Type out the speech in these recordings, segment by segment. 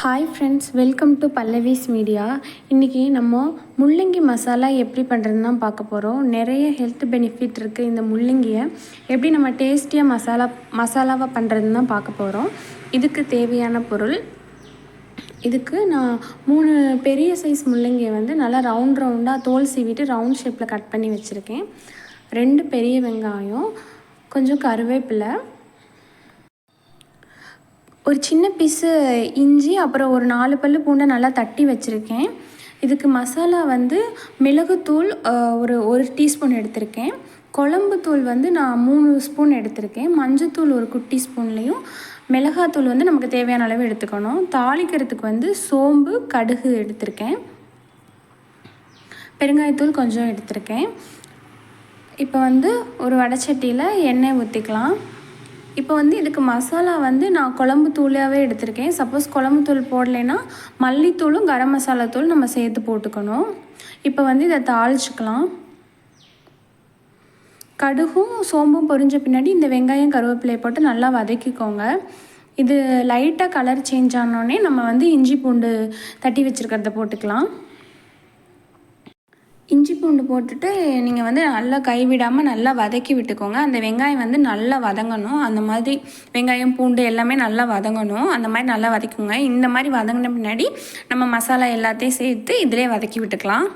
Hi friends, welcome to Pallavi's media. இன்றைக்கி நம்ம முள்ளங்கி மசாலா எப்படி பண்ணுறதுன்னு தான் பார்க்க போகிறோம். நிறைய ஹெல்த் பெனிஃபிட் இருக்குது இந்த முள்ளங்கியை எப்படி நம்ம டேஸ்டியாக மசாலாவாக பண்ணுறதுன்னு தான் பார்க்க போகிறோம். இதுக்கு தேவையான பொருள், இதுக்கு நான் 3 பெரிய சைஸ் முள்ளங்கியை நல்லா ரவுண்டாக தோல் சீவிட்டு ரவுண்ட் ஷேப்பில் கட் பண்ணி வச்சுருக்கேன். 2 பெரிய வெங்காயம், கொஞ்சம் கருவேப்பிலை, ஒரு சின்ன பீஸு இஞ்சி, அப்புறம் ஒரு 4 பல்லு பூண்டை நல்லா தட்டி வச்சுருக்கேன். இதுக்கு மசாலா மிளகுத்தூள் ஒரு டீஸ்பூன் எடுத்திருக்கேன். குழம்புத்தூள் நான் 3 ஸ்பூன் எடுத்திருக்கேன். மஞ்சத்தூள் ஒரு குட்டி ஸ்பூன்லேயும், மிளகாத்தூள் நமக்கு தேவையான அளவு எடுத்துக்கணும். தாளிக்கிறதுக்கு சோம்பு, கடுகு எடுத்திருக்கேன். பெருங்காயத்தூள் கொஞ்சம் எடுத்திருக்கேன். இப்போ ஒரு வடைச்சட்டியில் எண்ணெய் ஊற்றிக்கலாம். இப்போ இதுக்கு மசாலா நான் குழம்பு தூளாகவே எடுத்திருக்கேன். சப்போஸ் குழம்பு தூள் போடலைன்னா மல்லித்தூளும் கரம் மசாலா தூள் நம்ம சேர்த்து போட்டுக்கணும். இப்போ இதை தாளிச்சுக்கலாம். கடுகும் சோம்பும் பொரிஞ்ச பின்னாடி இந்த வெங்காயம் கருவேப்பிலையை போட்டு நல்லா வதக்கிக்கோங்க. இது லைட்டாக கலர் சேஞ்ச் ஆனோடனே நம்ம இஞ்சி பூண்டு தட்டி வச்சுருக்கிறத போட்டுக்கலாம். இஞ்சி பூண்டு போட்டுட்டு நீங்கள் நல்லா கைவிடாமல் நல்லா வதக்கி விட்டுக்கோங்க. அந்த வெங்காயம் நல்லா வதங்கணும். அந்த மாதிரி வெங்காயம் பூண்டு எல்லாமே நல்லா வதங்கணும். அந்த மாதிரி நல்லா வதக்குங்க. இந்த மாதிரி வதங்கின பின்னாடி நம்ம மசாலா எல்லாத்தையும் சேர்த்து இதிலே வதக்கி விட்டுக்கலாம்.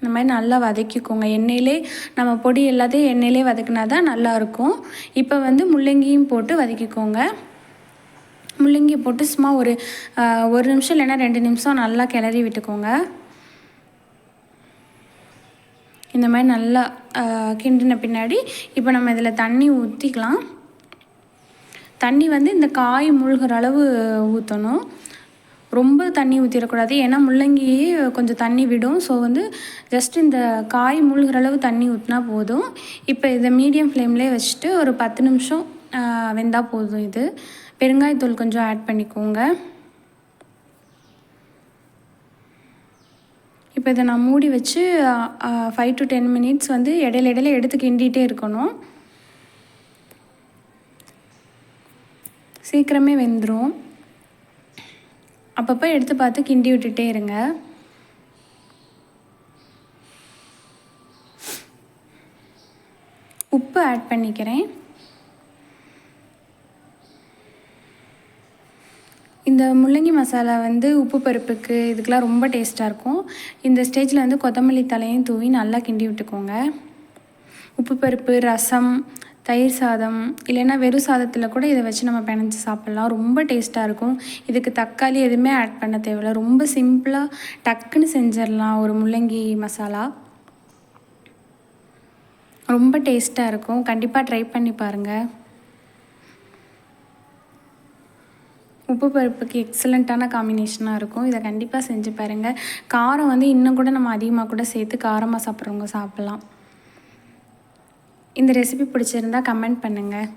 இந்த மாதிரி நல்லா வதக்கிக்கோங்க. எண்ணெயிலே நம்ம பொடி எல்லாத்தையும் எண்ணெயிலே வதக்கினா தான் நல்லாயிருக்கும். இப்போ முள்ளங்கியும் போட்டு வதக்கிக்கோங்க. முள்ளங்கி போட்டு சும்மா ஒரு நிமிஷம் இல்லைன்னா 2 நிமிஷம் நல்லா கிளறி விட்டுக்கோங்க. இந்த மாதிரி நல்லா கிண்டின பின்னாடி இப்போ நம்ம இதில் தண்ணி ஊற்றிக்கலாம். தண்ணி இந்த காய் மூழ்கிற அளவு ஊற்றணும். ரொம்ப தண்ணி ஊற்றிடக்கூடாது, ஏன்னா முள்ளங்கி கொஞ்சம் தண்ணி விடும். ஸோ ஜஸ்ட் இந்த காய் மூழ்கிற அளவு தண்ணி ஊற்றினா போதும். இப்போ இதை மீடியம் ஃப்ளேம்லேயே வச்சுட்டு ஒரு 10 நிமிஷம் வெந்தால் போதும். இது பெருங்காயத்தூள் கொஞ்சம் ஆட் பண்ணிக்கோங்க. இப்போ இதை நான் மூடி வச்சு 5 to 10 மினிட்ஸ் இடையில எடுத்து கிண்டிகிட்டே இருக்கணும். சீக்கிரமே வெந்துடும். அப்பப்போ எடுத்து பார்த்து கிண்டி விட்டுட்டே இருங்க. உப்பு ஆட் பண்ணிக்கிறேன். இந்த முள்ளங்கி மசாலா உப்பு பருப்புக்கு இதுக்கெலாம் ரொம்ப டேஸ்ட்டாக இருக்கும். இந்த ஸ்டேஜில் கொத்தமல்லி தலையும் தூவி நல்லா கிண்டி விட்டுக்கோங்க. உப்பு பருப்பு, ரசம், தயிர் சாதம் இல்லைன்னா வெறும் சாதத்தில் கூட இதை வச்சு நம்ம பிணைஞ்சி சாப்பிட்லாம். ரொம்ப டேஸ்ட்டாக இருக்கும். இதுக்கு தக்காளி எதுவுமே ஆட் பண்ண தேவையில்ல. ரொம்ப சிம்பிளாக டக்குன்னு செஞ்சிடலாம் ஒரு முள்ளங்கி மசாலா. ரொம்ப டேஸ்ட்டாக இருக்கும். கண்டிப்பாக ட்ரை பண்ணி பாருங்கள். உப்பு பருப்புக்கு எக்ஸலண்ட்டான காம்பினேஷனாக இருக்கும். இதை கண்டிப்பாக செஞ்சு பாருங்கள். காரம் இன்னும் கூட நம்ம அதிகமாக கூட சேர்த்து காரமாக சாப்பிட்றவங்க சாப்பிட்லாம். இந்த ரெசிபி பிடிச்சிருந்தா கமெண்ட் பண்ணுங்கள்.